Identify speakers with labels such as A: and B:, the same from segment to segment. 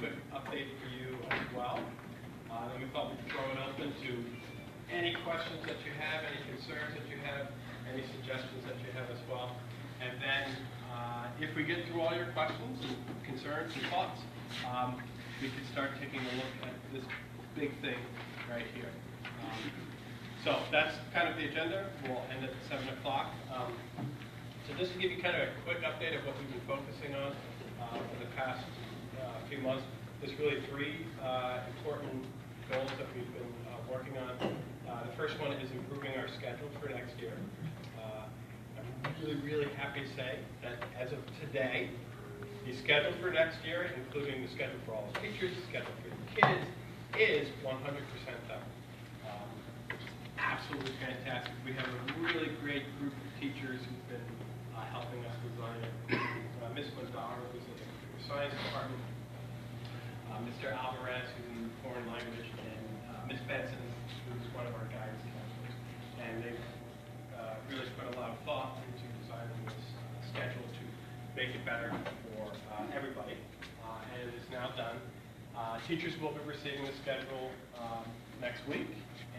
A: quick update for you as well. And we thought we'd throw it open to any questions that you have, any concerns that you have, any suggestions that you have as well. And then if we get through all your questions and concerns and thoughts, we can start taking a look at this big thing right here. So that's kind of the agenda. We'll end at 7 o'clock. So just to give you kind of a quick update of what we've been focusing on for the past few months, there's really three important goals that we've been working on. The first one is improving our schedule for next year. I'm really happy to say that as of today, the schedule for next year, including the schedule for all the teachers, the schedule for the kids, is 100% done. Which is absolutely fantastic. We have a really great group of teachers who've been helping us design it. Ms. Mandara, who's in the science department, Mr. Alvarez, who's in foreign language, and Ms. Benson, who's one of our guidance counselors. And they've really put a lot of thought into designing this schedule to make it better for everybody. And it is now done. Teachers will be receiving the schedule next week,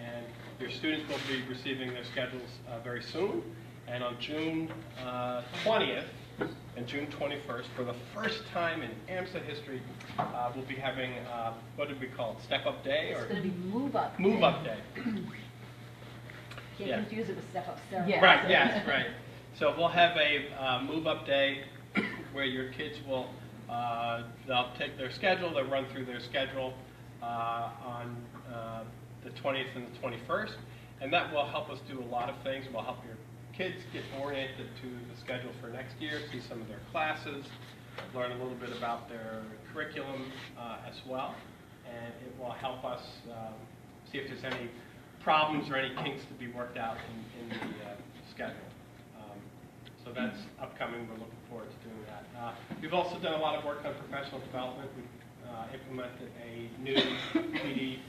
A: and their students will be receiving their schedules very soon. And on June 20th and June 21st, for the first time in AMSA history, we'll be having, what did we call it, Step-Up Day?
B: It's going to be Move-Up Day.
A: Move-Up Day.
B: Can't confuse it with Step-Up Ceremony.
A: Yeah. Right, yes, right. So we'll have a Move-Up Day where your kids will, they'll take their schedule, they'll run through their schedule on the 20th and the 21st, and that will help us do a lot of things. We'll help your kids get oriented to the schedule for next year, see some of their classes, learn a little bit about their curriculum as well, and it will help us see if there's any problems or any kinks to be worked out in the schedule. So that's upcoming. We're looking forward to doing that. We've also done a lot of work on professional development. We've implemented a new PD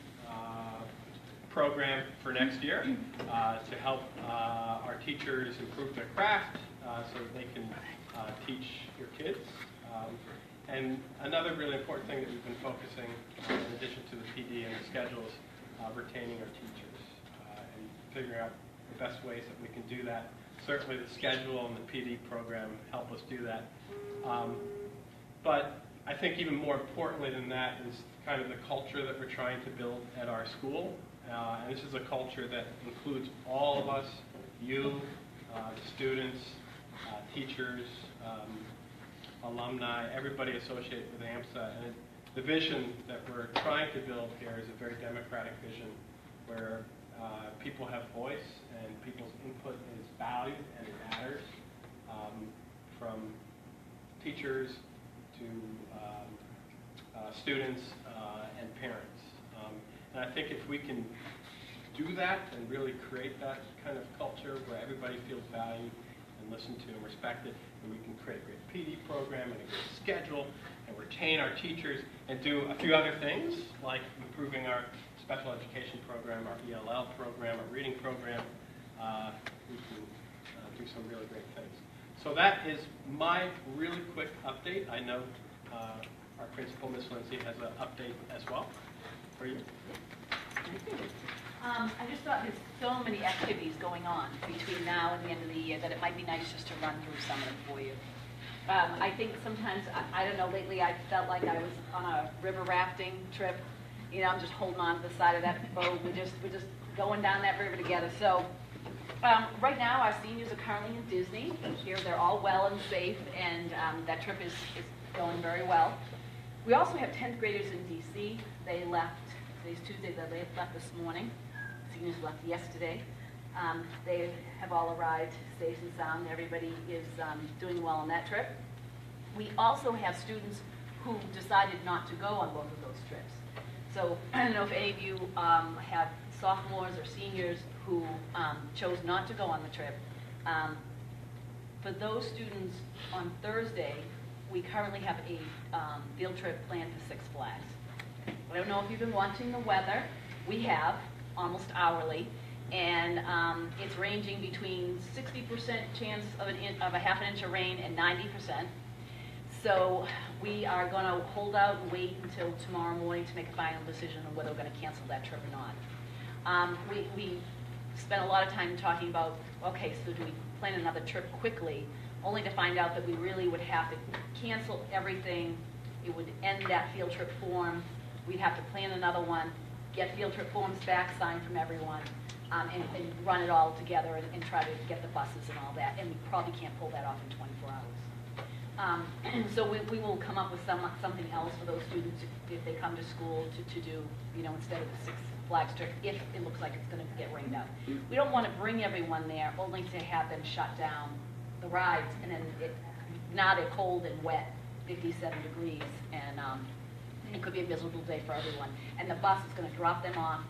A: program for next year to help our teachers improve their craft so that they can teach your kids. And another really important thing that we've been focusing on, in addition to the PD and the schedule, is retaining our teachers and figuring out the best ways that we can do that. Certainly the schedule and the PD program help us do that. But I think even more importantly than that is kind of the culture that we're trying to build at our school. And this is a culture that includes all of us, you, students, teachers, alumni, everybody associated with AMSA. And the vision that we're trying to build here is a very democratic vision where people have voice and people's input is valued and it matters, from teachers to students and parents. And I think if we can do that and really create that kind of culture where everybody feels valued and listened to and respected, then we can create a great PD program and a great schedule and retain our teachers and do a few other things like improving our special education program, our ELL program, our reading program. We can do some really great things. So that is my really quick update. I know our principal, Ms. Lindsay, has an update as well for you.
B: I just thought there's so many activities going on between now and the end of the year that it might be nice just to run through some of them for you. I think sometimes, I don't know, lately I felt like I was on a river rafting trip. You know, I'm just holding on to the side of that boat. We're just going down that river together. So right now our seniors are currently in Disney. Here they're all well and safe, and that trip is going very well. We also have 10th graders in D.C. They left, today's Tuesday, they left this morning. Seniors left yesterday. They have all arrived safe and sound. Everybody is doing well on that trip. We also have students who decided not to go on both of those trips. So I don't know if any of you have sophomores or seniors who chose not to go on the trip. For those students on Thursday, we currently have a field trip planned to Six Flags. I don't know if you've been watching the weather. We have, almost hourly, and it's ranging between 60% chance of a half an inch of rain and 90%. So we are going to hold out and wait until tomorrow morning to make a final decision on whether we're going to cancel that trip or not. We spent a lot of time talking about, okay, so do we plan another trip quickly, only to find out that we really would have to cancel everything. It would end that field trip form. We'd have to plan another one, get field trip forms back, signed from everyone, and run it all together and try to get the buses and all that. And we probably can't pull that off in 24 hours. So we will come up with something else for those students if they come to school to do, instead of the Six Flags trip, if it looks like it's going to get rained out. We don't want to bring everyone there only to have them shut down the rides, and then now they're cold and wet, 57 degrees, and it could be a miserable day for everyone. And the bus is going to drop them off,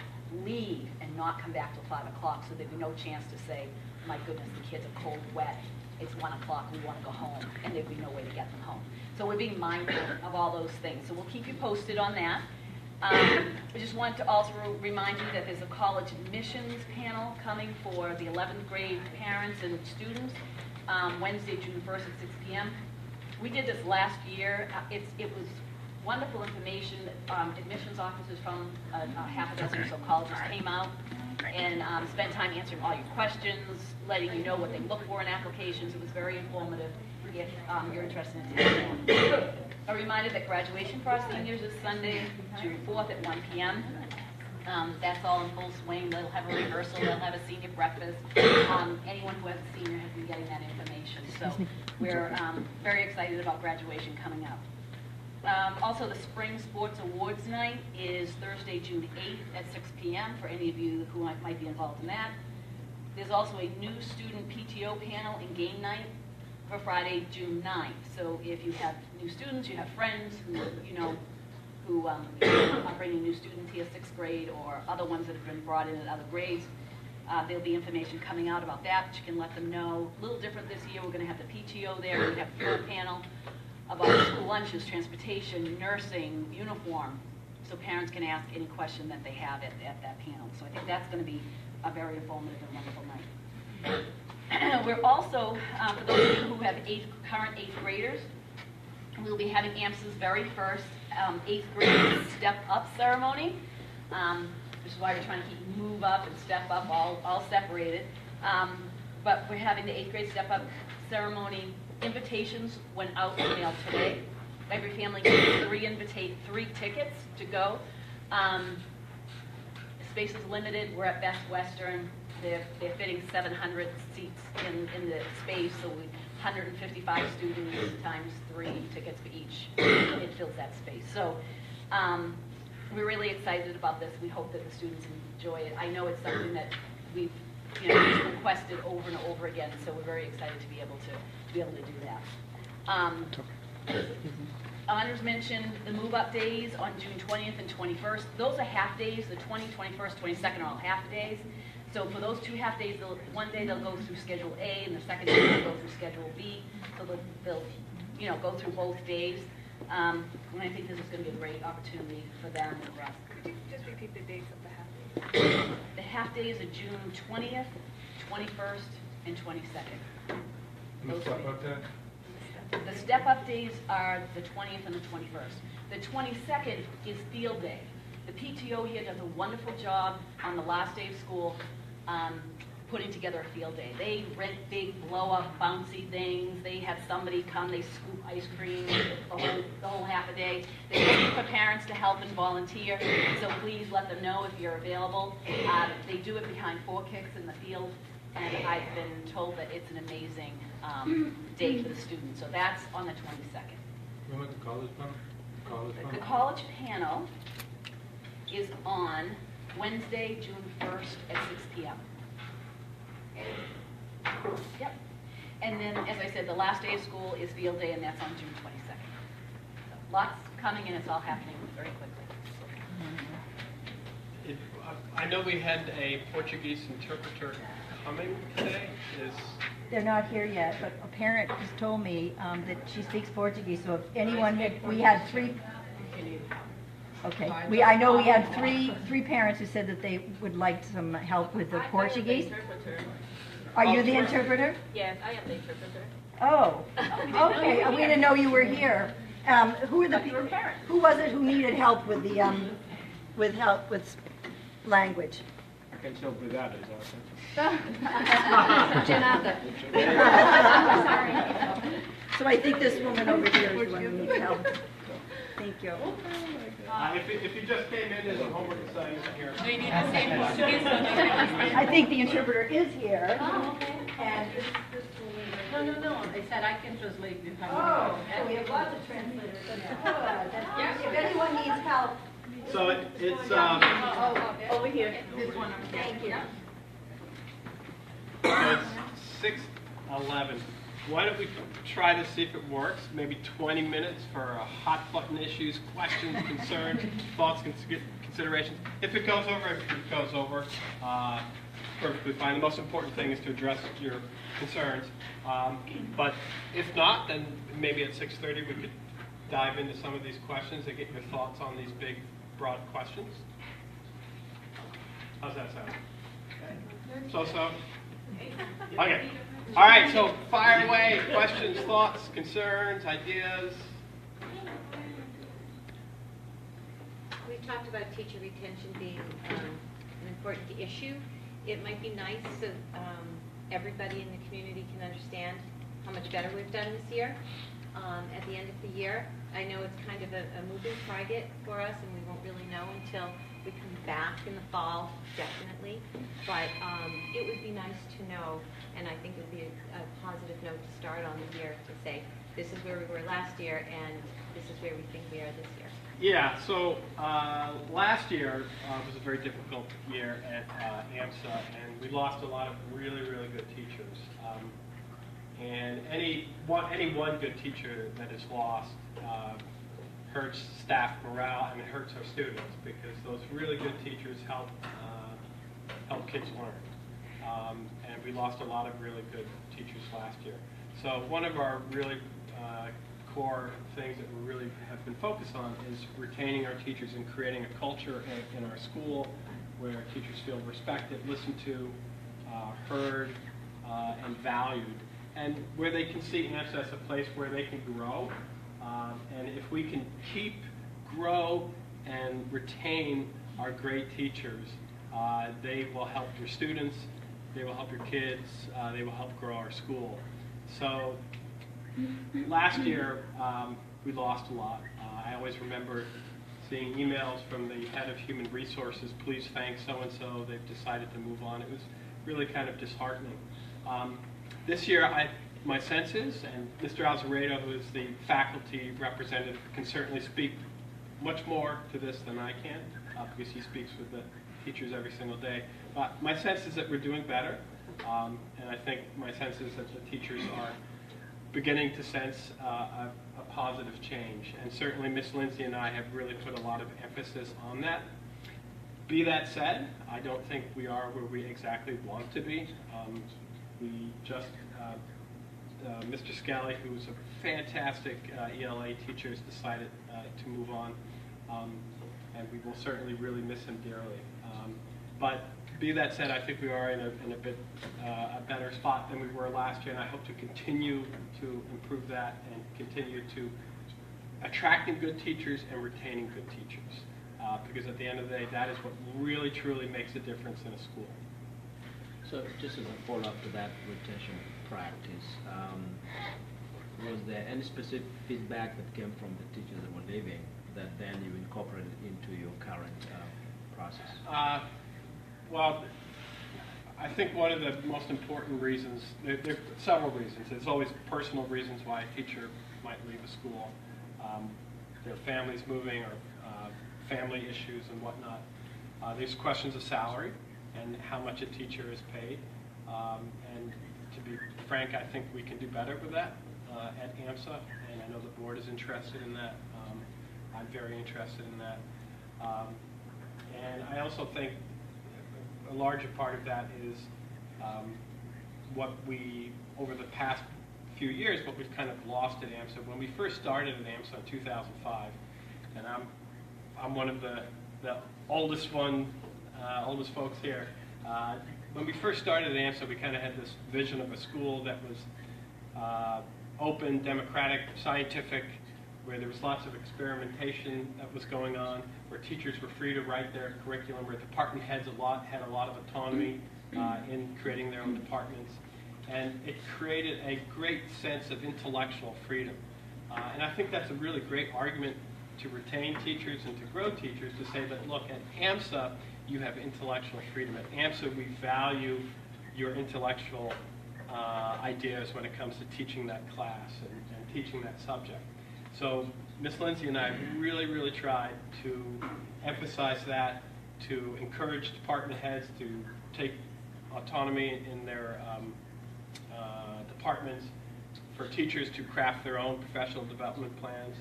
B: leave, and not come back till 5 o'clock, so there'd be no chance to say, my goodness, the kids are cold, wet, it's 1 o'clock, we want to go home, and there'd be no way to get them home. So we're being mindful of all those things. So we'll keep you posted on that. I just want to also remind you that there's a college admissions panel coming for the 11th grade parents and students, Wednesday, June 1st at 6 p.m. We did this last year. It was wonderful information. Admissions officers from a half a dozen or so colleges came out and spent time answering all your questions, letting you know what they look for in applications. It was very informative if you're interested in taking that. A reminder that graduation for our seniors is Sunday, June 4th at 1 p.m. That's all in full swing. They'll have a rehearsal. They'll have a senior breakfast. Anyone who has a senior has been getting that information. So we're very excited about graduation coming up. Also, the Spring Sports Awards Night is Thursday, June 8th at 6 p.m. for any of you who might be involved in that. There's also a new student PTO panel and game night for Friday, June 9th. So if you have new students, you have friends who are bringing new students here, 6th grade, or other ones that have been brought in at other grades, there'll be information coming out about that, but you can let them know. A little different this year. We're going to have the PTO there. We have the full panel about school lunches, transportation, nursing, uniform, so parents can ask any question that they have at that panel. So I think that's going to be a very informative and wonderful night. We're also, for those of you who have current 8th graders, we'll be having AMS's very first 8th grade step up ceremony, which is why we're trying to keep move up and step up all separated. But we're having the 8th grade step up ceremony. Invitations went out in the mail today. Every family gets 3 tickets to go. Space is limited. We're at Best Western. They're fitting 700 seats in the space, so 155 students times 3 tickets for each. It fills that space. So we're really excited about this. We hope that the students enjoy it. I know it's something that we've requested over and over again, so we're very excited to be able to do that. Honors mentioned the move-up days on June 20th and 21st. Those are half days. The 20, 21st, 22nd are all half days. So for those 2 half days, one day they'll go through Schedule A, and the second day they'll go through Schedule B. So they'll go through both days. And I think this is going to be a great opportunity for them and for us.
C: Could you just repeat the dates of the half days?
B: The half days are June 20th, 21st, and 22nd.
D: The step-up day?
B: The step-up days are the 20th and the 21st. The 22nd is field day. The PTO here does a wonderful job on the last day of school putting together a field day. They rent big blow-up bouncy things. They have somebody come, they scoop ice cream the whole half a day. They're looking for parents to help and volunteer, so please let them know if you're available. They do it behind 4 kicks in the field, and I've been told that it's an amazing day for the students. So that's on the 22nd.
D: When was the college panel?
B: The college panel is on Wednesday, June 1st at 6 p.m. Yep. And then, as I said, the last day of school is field day, and that's on June 22nd. So lots coming, and it's all happening very quickly.
A: I know we had a Portuguese interpreter coming today.
E: They're not here yet, but a parent just told me that she speaks Portuguese, so if anyone we had 3, okay, I know we had three parents who said that they would like some help with the Portuguese. Are you the interpreter?
C: Yes, I am the interpreter.
E: Oh, okay, we didn't know you were here. Who are the people, who was it who needed help with the, with language?
D: I can help with that, is
B: Janata.
E: So I think this woman over here is the one who needs help. Thank you.
A: If you just came in as a homework assignment here.
C: So you need the same Portuguese so you can understand.
E: I think the interpreter is here.
B: Oh, okay.
E: And
F: No. I said I can translate this.
E: oh, so we have lots of translators. That's good. If anyone needs help,
A: So it's
F: Over here, this one.
E: thank you.
A: so it's 6:11. Why don't we try to see if it works? Maybe 20 minutes for hot button issues, questions, concerns, thoughts, considerations. If it goes over, it goes over. Perfectly fine. The most important thing is to address your concerns. But if not, then maybe at 6:30 we could dive into some of these questions and get your thoughts on these big, broad questions. How's that sound? So? Okay. All right, so fire away. Questions, thoughts, concerns, ideas.
G: We talked about teacher retention being an important issue. It might be nice so everybody in the community can understand how much better we've done this year at the end of the year. I know it's kind of a moving target for us, and we won't really know until we come back in the fall, definitely. But it would be nice to know, and I think it would be a positive note to start on the year to say, this is where we were last year, and this is where we think we are this year.
A: Yeah, so last year was a very difficult year at AMSA, and we lost a lot of really, really good teachers. And any one good teacher that is lost hurts staff morale, and it hurts our students, because those really good teachers help kids learn. And we lost a lot of really good teachers last year. So one of our really core things that we really have been focused on is retaining our teachers and creating a culture in our school where teachers feel respected, listened to, heard, and valued, and where they can see AMSA as a place where they can grow. And if we can keep, grow, and retain our great teachers, they will help your students, they will help your kids, they will help grow our school. So last year, we lost a lot. I always remember seeing emails from the head of human resources, please thank so-and-so, they've decided to move on. It was really kind of disheartening. This year, my sense is, and Mr. Alzaredo, who is the faculty representative, can certainly speak much more to this than I can, because he speaks with the teachers every single day. My sense is that we're doing better, and I think my sense is that the teachers are beginning to sense a positive change. And certainly Miss Lindsay and I have really put a lot of emphasis on that. Be that said, I don't think we are where we exactly want to be. We just, Mr. Scally, who's a fantastic ELA teacher, has decided to move on. And we will certainly really miss him dearly. But be that said, I think we are in a bit a better spot than we were last year, and I hope to continue to improve that and continue to attracting good teachers and retaining good teachers. Because at the end of the day, that is what really, truly makes a difference in a school.
H: So just as a follow-up to that retention practice, was there any specific feedback that came from the teachers that were leaving that then you incorporated into your current process?
A: Well, I think one of the most important reasons, there are several reasons. There's always personal reasons why a teacher might leave a school. Their family's moving or family issues and whatnot. There's questions of salary and how much a teacher is paid. And to be frank, I think we can do better with that at AMSA, and I know the board is interested in that. I'm very interested in that. And I also think a larger part of that is what we, over the past few years, what we've kind of lost at AMSA. When we first started at AMSA in 2005, and I'm one of the oldest folks here. When we first started at AMSA, we kind of had this vision of a school that was open, democratic, scientific, where there was lots of experimentation that was going on, where teachers were free to write their curriculum, where department heads had a lot of autonomy in creating their own departments. And it created a great sense of intellectual freedom. And I think that's a really great argument to retain teachers and to grow teachers, to say that, look, at AMSA, you have intellectual freedom. At AMSA, we value your intellectual ideas when it comes to teaching that class and teaching that subject. So Ms. Lindsay and I really, really tried to emphasize that, to encourage department heads to take autonomy in their departments, for teachers to craft their own professional development plans,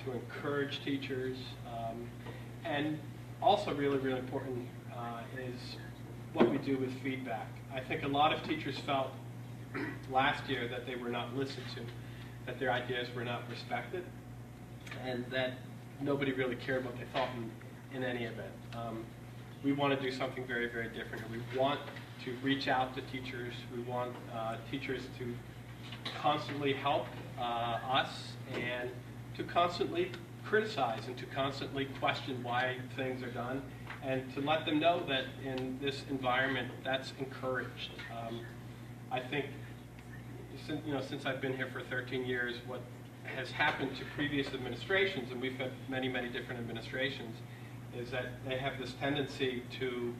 A: to encourage teachers, and also really, really important is what we do with feedback. I think a lot of teachers felt last year that they were not listened to, that their ideas were not respected, and that nobody really cared what they thought in any event. We want to do something very, very different. We want to reach out to teachers. We want teachers to constantly help us and to constantly criticize and to constantly question why things are done, and to let them know that in this environment that's encouraged. I think since I've been here for 13 years, what has happened to previous administrations, and we've had many, many different administrations, is that they have this tendency to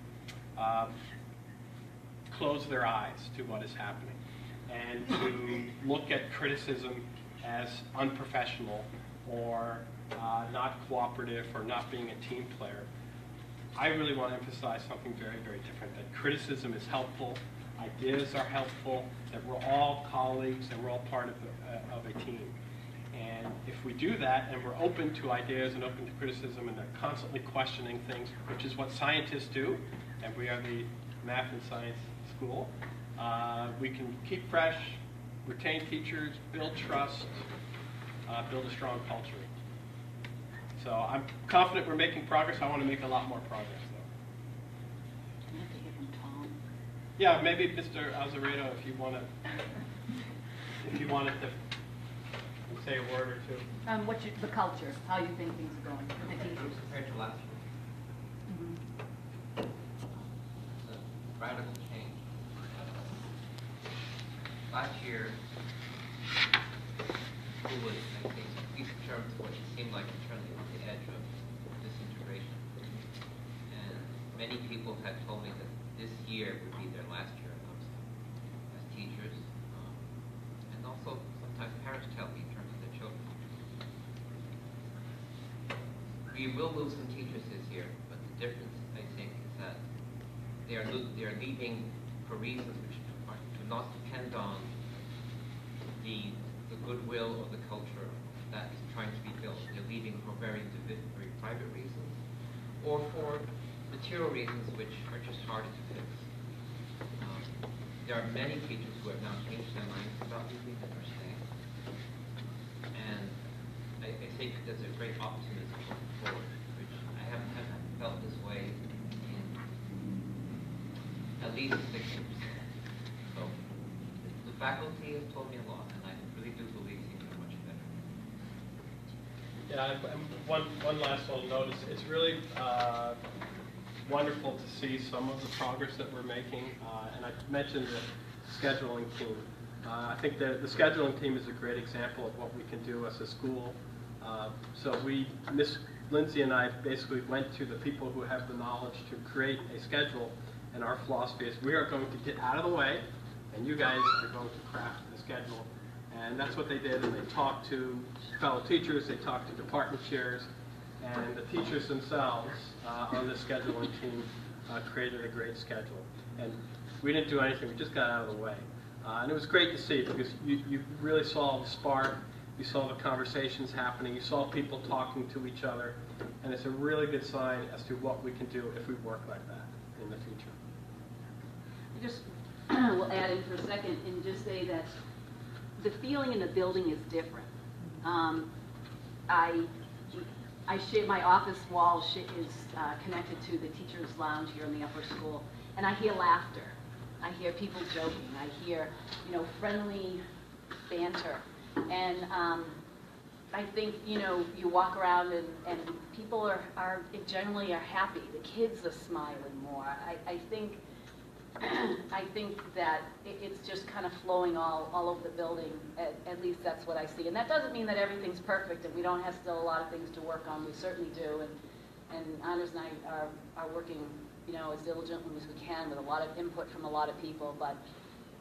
A: close their eyes to what is happening and to look at criticism as unprofessional or not cooperative or not being a team player. I really want to emphasize something very, very different, that criticism is helpful, ideas are helpful, that we're all colleagues and we're all part of a team. And if we do that and we're open to ideas and open to criticism and they're constantly questioning things, which is what scientists do, and we are the math and science school, we can keep fresh, retain teachers, build trust, build a strong culture. So I'm confident we're making progress. I want to make a lot more progress, though.
B: I have to hear from Tom.
A: Yeah, maybe Mr. Azeredo, if you wanted to say a word or two.
B: What's the culture? How you think things are going with the teachers?
I: Compared to last year,
B: Mhm.
I: it's a radical change. Last year, school was, I think, in terms of what it seemed like internally on the edge of disintegration. And many people had told me that this year would be their last year as teachers. And also, sometimes parents tell me in terms of their children. We will lose some teachers this year, but the difference, I think, is that they are leaving for reasons which do not depend on the goodwill or the culture that is trying to be built. They're leaving for very private reasons, or for material reasons which are just harder to fix. There are many teachers who have now changed their minds about leaving and are staying. And I think there's a great optimism going forward, which I haven't felt this way in at least 6 years. So the faculty has told me a lot, and I really do believe things are much better.
A: Yeah, and one last little notice. It's really wonderful to see some of the progress that we're making. And I mentioned the scheduling team. I think the scheduling team is a great example of what we can do as a school. So Miss Lindsay and I basically went to the people who have the knowledge to create a schedule, and our philosophy is we are going to get out of the way, and you guys are going to craft the schedule. And that's what they did, and they talked to fellow teachers, they talked to department chairs, and the teachers themselves on the scheduling team created a great schedule. And we didn't do anything, we just got out of the way. And it was great to see, because you really saw the spark, you saw the conversations happening, you saw people talking to each other, and it's a really good sign as to what we can do if we work like that in the future.
B: I just will add in for a second and just say that the feeling in the building is different. I share my office wall is connected to the teacher's lounge here in the upper school, and I hear laughter. I hear people joking. I hear, friendly banter. And I think, you know, you walk around and people are generally are happy. The kids are smiling more. I think that it's just kind of flowing all over the building. At least that's what I see. And that doesn't mean that everything's perfect and we don't have still a lot of things to work on. We certainly do. And Anders and I are working, you know, as diligently as we can with a lot of input from a lot of people. But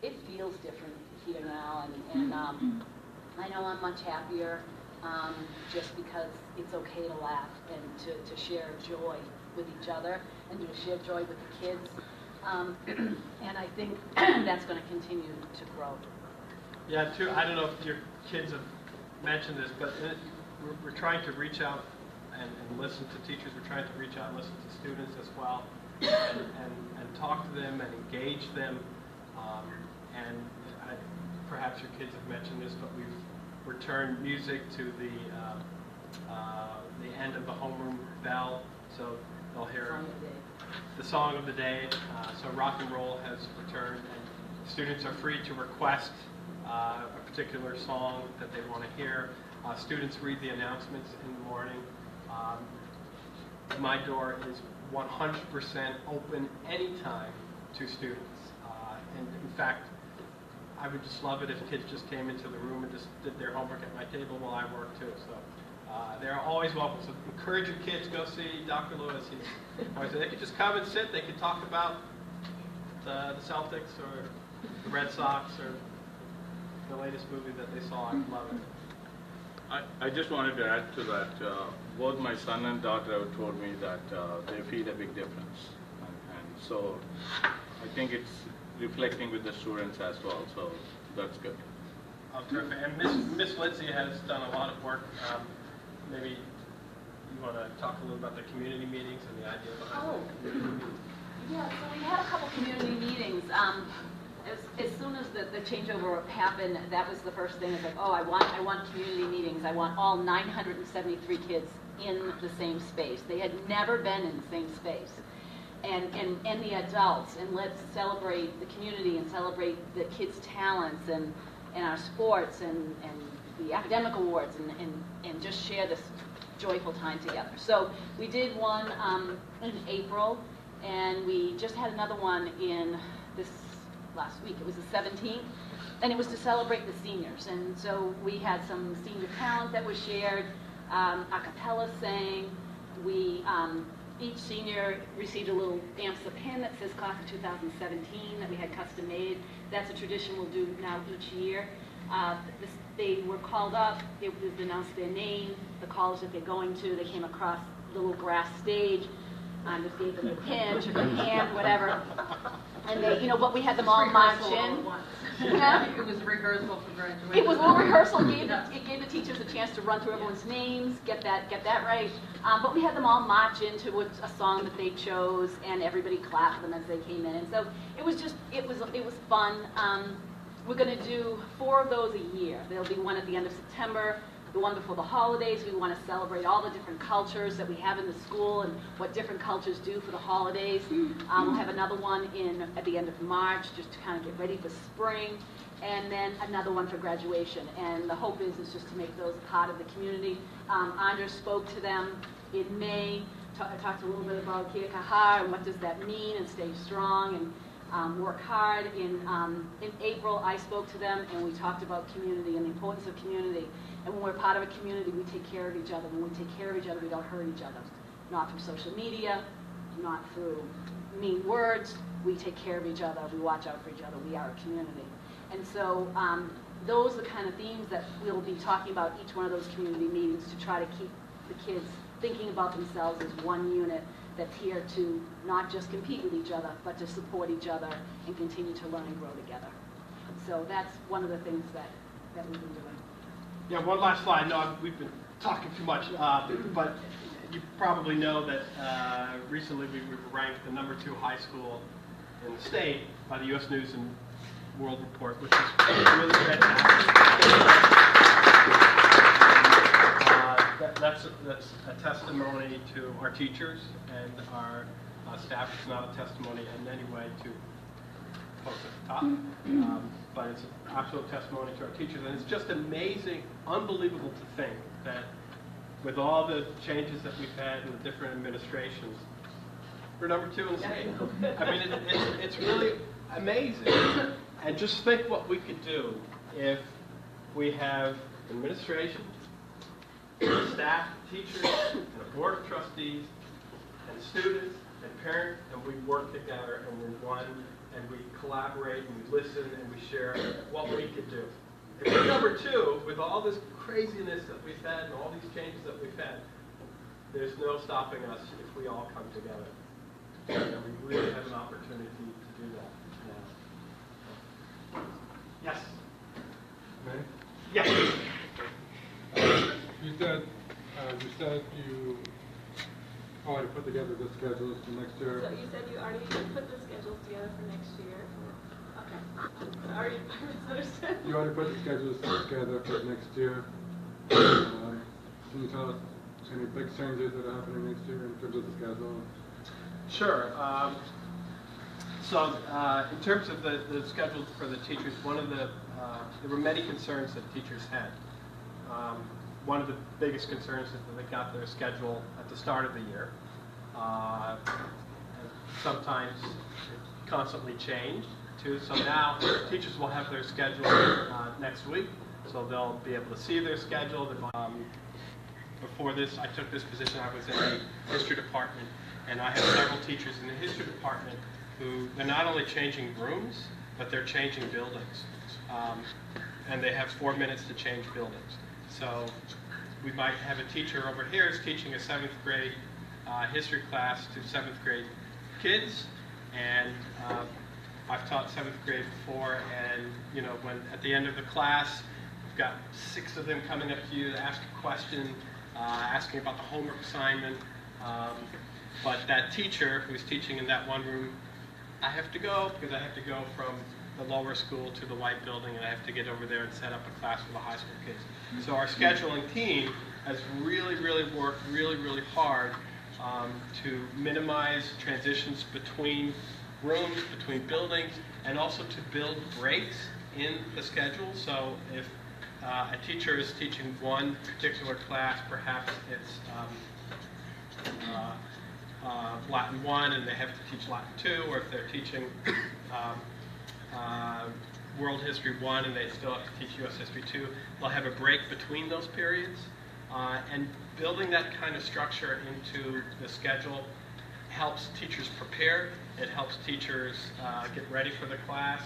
B: it feels different here now. And I know I'm much happier just because it's okay to laugh and to share joy with each other and to share joy with the kids. And I think that's going to continue to grow.
A: Yeah, too, I don't know if your kids have mentioned this, but we're trying to reach out and listen to teachers. We're trying to reach out and listen to students as well and talk to them and engage them. Perhaps your kids have mentioned this, but we've returned music to the end of the homeroom bell, so they'll hear the song of the day. So rock and roll has returned, and students are free to request a particular song that they want to hear. Students read the announcements in the morning. My door is 100% open anytime to students. And in fact, I would just love it if kids just came into the room and just did their homework at my table while I work too. So they're always welcome. So encourage your kids, go see Dr. Lewis. They could just come and sit. They could talk about the Celtics or the Red Sox or the latest movie that they saw. I love it.
J: I just wanted to add to that. Both my son and daughter have told me that they feel a big difference. And so I think it's reflecting with the students as well, so that's good.
A: Oh, terrific. And Miss Litzy has done a lot of work. Maybe you want to talk a little about the community meetings and the idea behind them.
B: Yeah, so we had a couple community meetings. As soon as the changeover happened, that was the first thing. It's like, oh, I want community meetings. I want all 973 kids in the same space. They had never been in the same space. And the adults, and let's celebrate the community and celebrate the kids' talents and our sports and the academic awards and just share this joyful time together. So we did one in April, and we just had another one in this last week. It was the 17th, and it was to celebrate the seniors. And so we had some senior talent that was shared, a cappella sang. We each senior received a little AMSA pin that says Class of 2017 that we had custom made. That's a tradition we'll do now each year. They were called up, they announced their name, the college that they're going to. They came across the little grass stage. Just gave them a pin, shook their hand, whatever. And they, you know, but we had them all march in.
F: It was rehearsal for graduation.
B: It was a little rehearsal. It gave the teachers a chance to run through everyone's names, get that right. But we had them all march into a song that they chose, and everybody clapped them as they came in. And so it was fun. We're going to do 4 of those a year. There'll be one at the end of September, the one before the holidays. We want to celebrate all the different cultures that we have in the school and what different cultures do for the holidays. We'll have another one at the end of March, just to kind of get ready for spring, and then another one for graduation. And the hope is just to make those part of the community. Anders spoke to them in May, talked a little bit about Kia Kaha and what does that mean, and stay strong and work hard. In April, I spoke to them, and we talked about community and the importance of community. And when we're part of a community, we take care of each other. When we take care of each other, we don't hurt each other. Not through social media, not through mean words. We take care of each other. We watch out for each other. We are a community. And so those are the kind of themes that we'll be talking about each one of those community meetings, to try to keep the kids thinking about themselves as one unit that's here to not just compete with each other, but to support each other and continue to learn and grow together. So that's one of the things that we've been doing.
A: Yeah, one last slide. No, we've been talking too much, but you probably know that recently we were ranked the #2 high school in the state by the U.S. News and World Report, which is really fantastic. That's a testimony to our teachers and our staff. It's not a testimony in any way to folks at the top. but it's an absolute testimony to our teachers. And it's just amazing, unbelievable to think that with all the changes that we've had in the different administrations, we're number 2 in the state. I mean, it's really amazing. And just think what we could do if we have administration, staff, teachers, and a board of trustees, and students, and parents, and we work together, and we're one, and we collaborate, and we listen, and we share what we could do. If we're number 2, with all this craziness that we've had and all these changes that we've had, there's no stopping us if we all come together. And we really have an opportunity to do that now. Yes?
D: May?
A: Yes.
D: You said you already put together the schedules for next year.
C: So you said you already put the schedules together for next year? Okay. I already misunderstood.
D: You already put the schedules together for next year. Can you tell us any big changes that are happening next year in terms of the schedule?
A: Sure. So in terms of the schedule for the teachers, one of the, there were many concerns that teachers had. One of the biggest concerns is that they got their schedule at the start of the year. And sometimes it constantly changed too. So now teachers will have their schedule next week, so they'll be able to see their schedule. Before this, I took this position, I was in the history department, and I have several teachers in the history department who, they're not only changing rooms, but they're changing buildings. And they have 4 minutes to change buildings. So we might have a teacher over here who's teaching a 7th grade history class to 7th grade kids, and I've taught 7th grade before, and you know, when at the end of the class, you've got 6 of them coming up to you to ask a question, asking about the homework assignment, but that teacher who's teaching in that one room, I have to go because I have to go from the lower school to the white building, and I have to get over there and set up a class for the high school kids. So our scheduling team has really worked really hard to minimize transitions between rooms, between buildings, and also to build breaks in the schedule. So if a teacher is teaching one particular class, perhaps it's Latin 1 and they have to teach Latin 2, or if they're teaching World History 1 and they still have to teach U.S. History 2, they'll have a break between those periods. And building that kind of structure into the schedule helps teachers prepare. It helps teachers get ready for the class.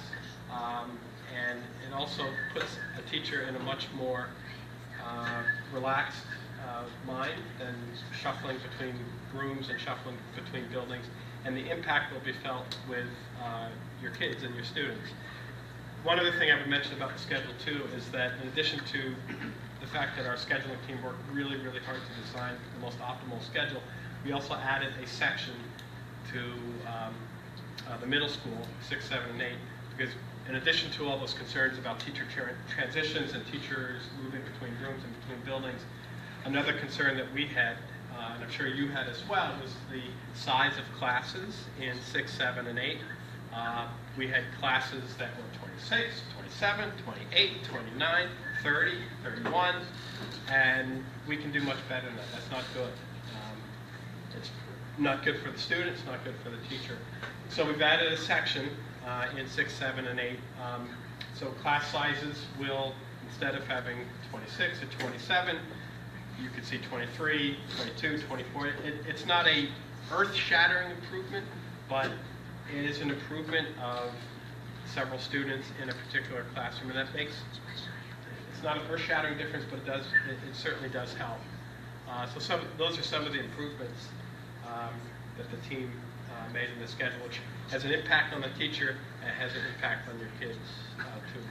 A: And it also puts a teacher in a much more relaxed mind than shuffling between rooms and shuffling between buildings. And the impact will be felt with your kids and your students. One other thing I would mention about the schedule too is that in addition to the fact that our scheduling team worked really hard to design the most optimal schedule, we also added a section to the middle school, 6, 7, and 8, because in addition to all those concerns about teacher transitions and teachers moving between rooms and between buildings, another concern that we had, and I'm sure you had as well, was the size of classes in 6, 7, and 8. We had classes that were 26, 27, 28, 29, 30, 31, and we can do much better than that. That's not good. It's not good for the student, it's not good for the teacher. So we've added a section in 6, 7, and 8. So class sizes will, instead of having 26 or 27, you could see 23, 22, 24. It's not a earth-shattering improvement, but it is an improvement of several students in a particular classroom, and that makes, it's not an earth-shattering difference, but it certainly does help. So those are some of the improvements that the team made in the schedule, which has an impact on the teacher and has an impact on your kids too.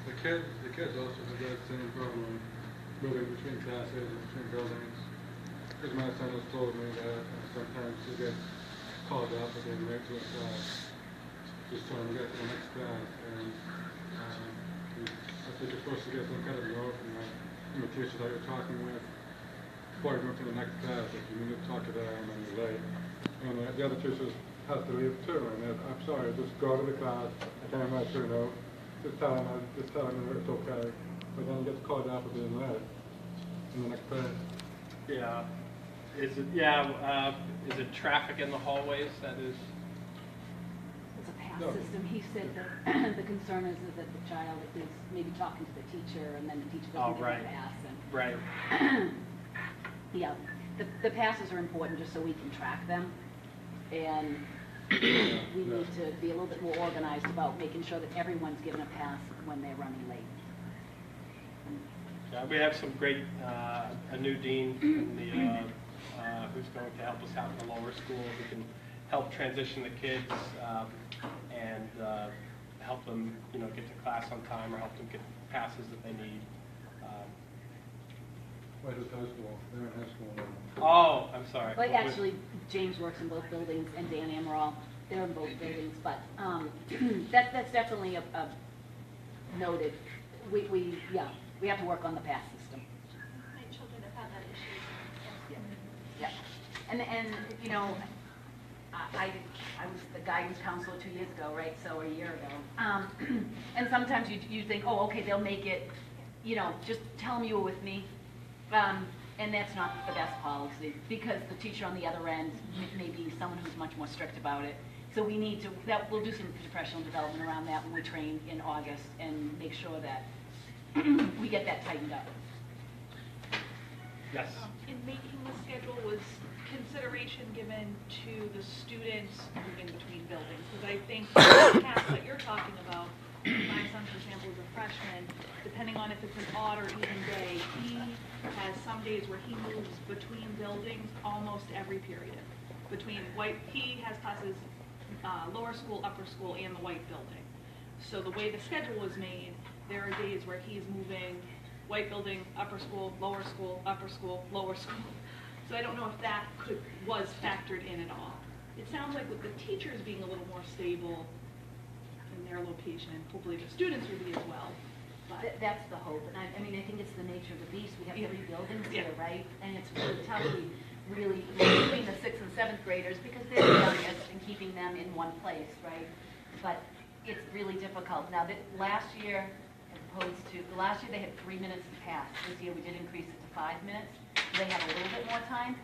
D: The kids also have that same problem, moving between classes and between buildings. Because my son has told me that sometimes he gets called up again late to a class, just trying to get to the next class, and I think you're supposed to get some kind of note from the teacher that you're talking with before you move to the next class if you need to talk to them and you're late. And the other teachers has to leave too. And if, I'm sorry, just go to the class, attend my note, just tell them it's okay. But then he gets called out for being late in the next period.
A: Yeah. Is it traffic in the hallways that is?
B: It's a pass
D: No.
B: system. He said that the concern is that the child is maybe talking to the teacher, and then the teacher doesn't give
A: right.
B: a pass. And
A: Right.
B: yeah, the passes are important just so we can track them, and we need to be a little bit more organized about making sure that everyone's given a pass when they're running late.
A: Yeah, we have some great, a new dean in the, who's going to help us out in the lower school, who can help transition the kids and help them, get to class on time or help them get passes that they need.
D: Why just high school? They're in high school now.
A: Oh, I'm sorry.
B: But actually, James works in both buildings, and Dan Amaral, they're in both buildings, but that's definitely a noted, we have to work on the pass system.
C: My children have had that issue.
B: Yeah. And I was the guidance counselor 2 years ago, right, so a year ago. And sometimes you think, oh, okay, they'll make it, just tell them you were with me. And that's not the best policy, because the teacher on the other end may be someone who's much more strict about it. So we need to, we'll do some professional development around that when we train in August and make sure that we get that tightened up.
A: Yes.
C: In making the schedule, was consideration given to the students moving between buildings? Because I think the path that you're talking about, my son, for example, is a freshman. Depending on if it's an odd or even day, he has some days where he moves between buildings almost every period. He has classes lower school, upper school, and the white building. So the way the schedule was made, there are days where he's moving white building, upper school, lower school, upper school, lower school. So I don't know if that was factored in at all. It sounds like with the teachers being a little more stable in their location, hopefully the students will be as well. But
B: That's the hope, and I mean, I think it's the nature of the beast. We have 3 buildings
C: Yeah.
B: here, right? And it's really tough, really, between the 6th and 7th graders, because they're the youngest, and keeping them in one place, right? But it's really difficult. Now, last year they had 3 minutes to pass. This year, we did increase it to 5 minutes. They have a little bit more time.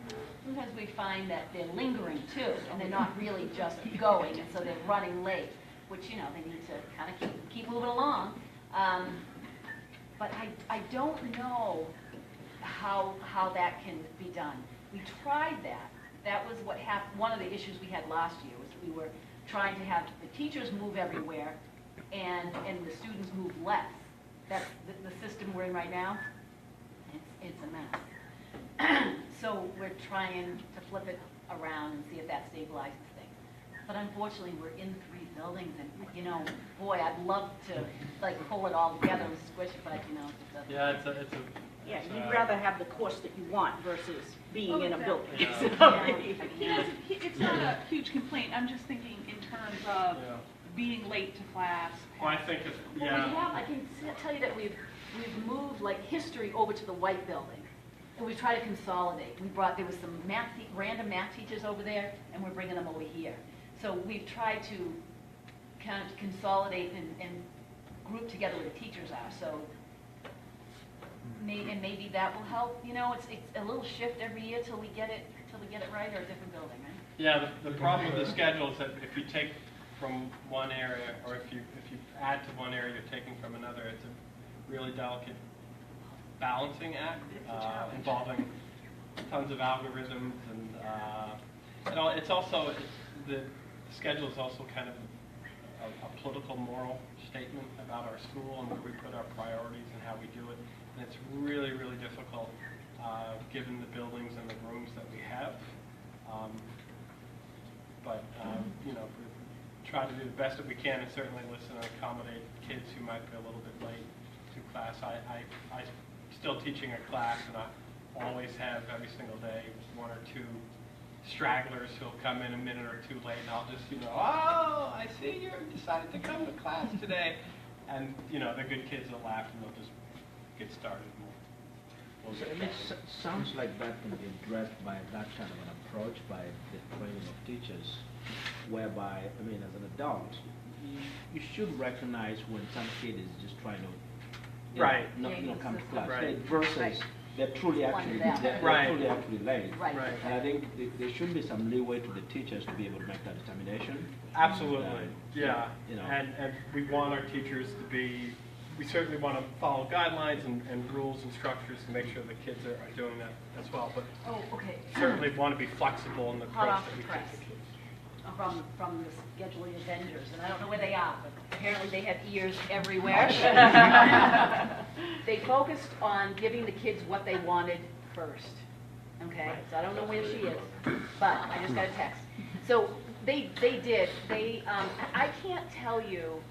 B: Sometimes we find that they're lingering too, and they're not really just going, and so they're running late, which, they need to kind of keep moving along. But I don't know how that can be done. We tried that. That was what happened. One of the issues we had last year was we were trying to have the teachers move everywhere and the students move less. That's the system we're in right now. It's a mess. So we're trying to flip it around and see if that stabilizes things. But unfortunately, we're in 3 buildings, and boy, I'd love to pull it all together and squish it, but it doesn't.
A: Yeah, it's a.
F: Yeah, you'd rather have the course that you want versus being in a building.
A: Yeah.
C: it's not a huge complaint. I'm just thinking in terms of being late to class.
A: Well, I think it's,
B: Well, I can tell you that we've moved history over to the white building, and we try to consolidate. There was some random math teachers over there, and we're bringing them over here. So we've tried to kind of consolidate and group together where the teachers are. So maybe that will help. It's a little shift every year till we get it right, or a different building, right?
A: Yeah, the problem with the schedule is that if you take from one area, or if you add to one area, you're taking from another. It's a really delicate balancing act involving tons of algorithms, and it's also the schedule is also kind of a political moral statement about our school and where we put our priorities and how we do it. And it's really, really difficult given the buildings and the rooms that we have. We try to do the best that we can and certainly listen and accommodate kids who might be a little bit late to class. I'm still teaching a class, and I always have every single day 1 or 2 stragglers who'll come in a minute or 2 late, and I'll just, oh, I see you decided to come to class today. And, the good kids will laugh, and they'll just get started, and we'll
H: So it sounds like that can be addressed by that kind of an approach by the training of teachers, whereby, I mean, as an adult, you should recognize when some kid is just trying to, not come to class,
A: Right.
H: versus
B: Right.
H: they're truly actually, they're
A: Right.
H: truly actually late.
B: Right.
A: Right.
H: And I think there should be some leeway to the teachers to be able to make that determination.
A: Absolutely, yeah.
H: You know.
A: And we want our teachers to be, we certainly want to follow guidelines and rules and structures to make sure the kids are doing that as well, but
B: Oh, okay.
A: certainly want to be flexible in the
B: Hot
A: approach
B: off
A: that we
B: the
A: take
B: press.
A: to kids.
B: From the scheduling Avengers, and I don't know where they are, but apparently they have ears everywhere. They focused on giving the kids what they wanted first, okay? So I don't know where she is, but I just got a text. So they did, I can't tell you,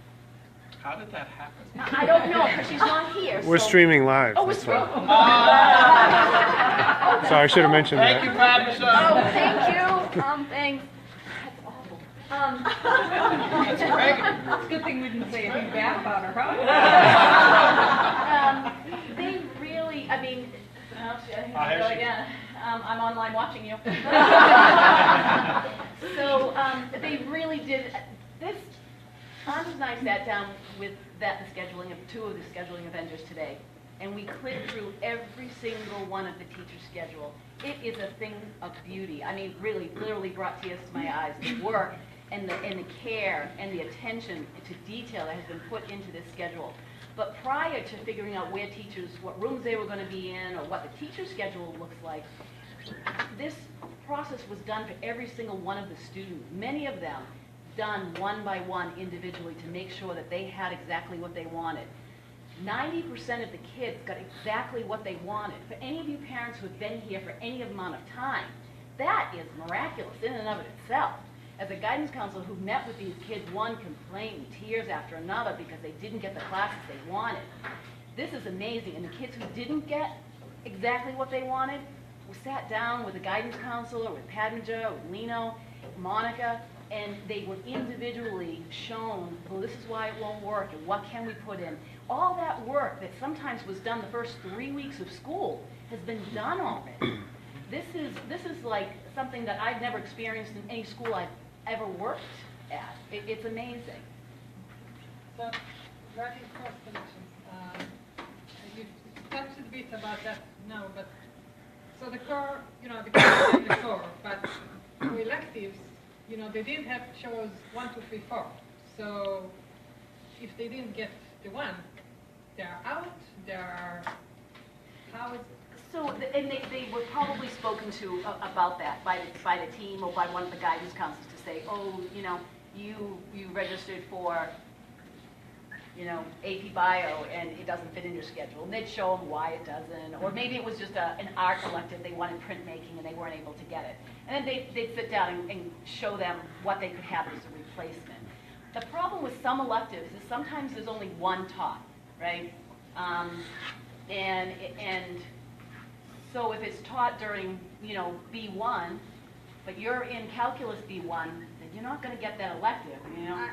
A: How did that happen?
B: I don't know, because she's not here.
K: We're
B: so-
K: streaming live.
B: Oh, we're
K: that's why.
B: streaming.
K: Sorry, I should have mentioned
A: Thank you,
K: that.
A: Pat.
B: Oh, thank you, thanks. That's awful.
A: That's great.
F: It's a good thing we didn't say anything bad about her, huh?
B: They really, I mean,
A: here
B: go
A: she
B: again. I'm online watching you. So they really did, this, Anders and I sat down with two of the scheduling Avengers today, and we clicked through every single one of the teacher's schedule. It is a thing of beauty. I mean, really, literally brought tears to my eyes. The work and the care and the attention to detail that has been put into this schedule. But prior to figuring out where teachers, what rooms they were going to be in, or what the teacher's schedule looks like, this process was done for every single one of the students. Many of them done one by one individually to make sure that they had exactly what they wanted. 90% of the kids got exactly what they wanted. For any of you parents who have been here for any amount of time, that is miraculous in and of itself. As a guidance counselor who met with these kids, one complaint and tears after another because they didn't get the classes they wanted. This is amazing. And the kids who didn't get exactly what they wanted, we sat down with a guidance counselor, with Padminger, with Lino, Monica, and they were individually shown, well, this is why it won't work, and what can we put in. All that work that sometimes was done the first 3 weeks of school has been done already. This is like something that I've never experienced in any school I've ever worked at. It's amazing.
L: So, writing course selections, you touched a bit about that now, but so the core, the core is the core, but for electives, they didn't have choice 1, 2, 3, 4. So if they didn't get the one, they're out. How is?
B: So, and they were probably spoken to about that by the team or by one of the guidance counselors to say, oh, you registered for, AP Bio and it doesn't fit in your schedule. And they'd show them why it doesn't. Or maybe it was just an art elective, they wanted printmaking and they weren't able to get it. And then they'd sit down and show them what they could have as a replacement. The problem with some electives is sometimes there's only one taught, right? And so if it's taught during, B1, but you're in calculus B1, then you're not going to get that elective,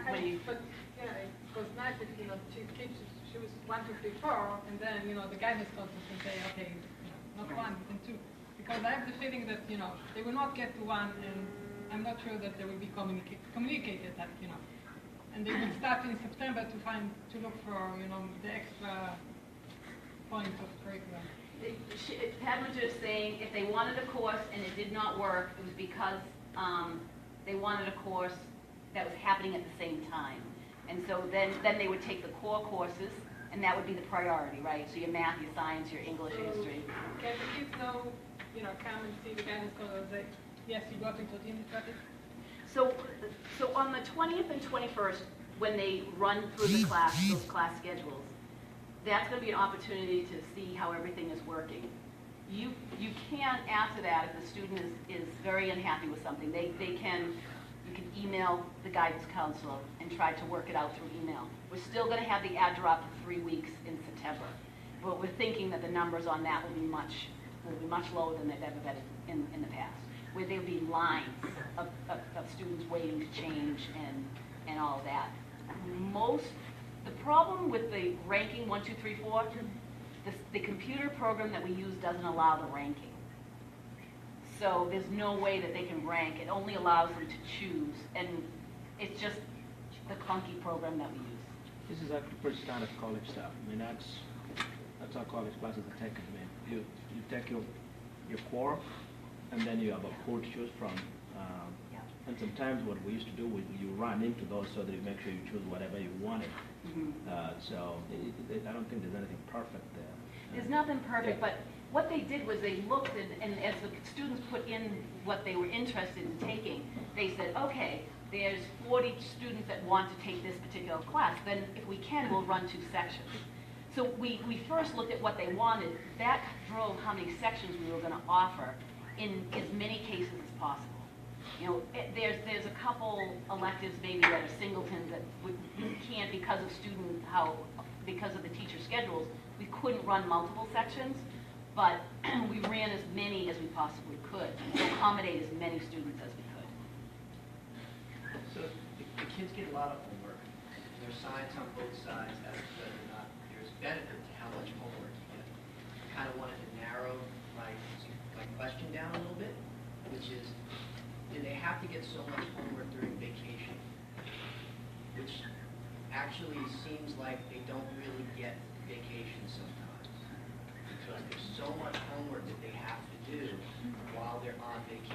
L: But it was nice that she was 1, 2, 3, 4, and then the guidance counselor can say, okay, not 1 and 2, because I have the feeling that they will not get to 1, and I'm not sure that they will be communicated that and they will start in September to look for the extra points of curriculum.
B: Padminger is saying if they wanted a course and it did not work, it was because they wanted a course that was happening at the same time. And so then they would take the core courses, and that would be the priority, right? So your math, your science, your English, your history.
L: Can the kids know, come and see the guidance counselor and say, yes, you got into the Interpreter?
B: So on the 20th and 21st, when they run through those class schedules, that's going to be an opportunity to see how everything is working. You can, after that, if the student is very unhappy with something, you can email the guidance counselor and try to work it out through email. We're still going to have the ad drop for 3 weeks in September, but we're thinking that the numbers on that will be much lower than they've ever been in the past, where there'll be lines of students waiting to change and all of that. The problem with the ranking 1, 2, 3, 4, the computer program that we use doesn't allow the ranking. So there's no way that they can rank. It only allows them to choose, and it's just the clunky program that we use.
H: This is actually pretty standard college stuff. I mean, that's how college classes are taken. I mean, you take your core, and then you have a pool to choose from. And sometimes what we used to do, you run into those so that you make sure you choose whatever you wanted. So I don't think there's anything perfect there.
B: There's nothing perfect,
H: Yeah.
B: but what they did was they looked and as the students put in what they were interested in taking, they said, okay, there's 40 students that want to take this particular class, then if we can, we'll run 2 sections. So we first looked at what they wanted. That drove how many sections we were going to offer in as many cases as possible. You know, there's a couple electives maybe that are singletons that we can't because of because of the teacher schedules, we couldn't run multiple sections, but we ran as many as we possibly could to accommodate as many students as we could.
K: So the kids get a lot of homework. There's science on both sides as to whether or not there's benefit to how much homework you get. I kind of wanted to narrow my question down a little bit, which is, do they have to get so much homework during vacation? Which actually seems like they don't really get vacation sometimes. Because there's so much homework that they have to do while they're on vacation.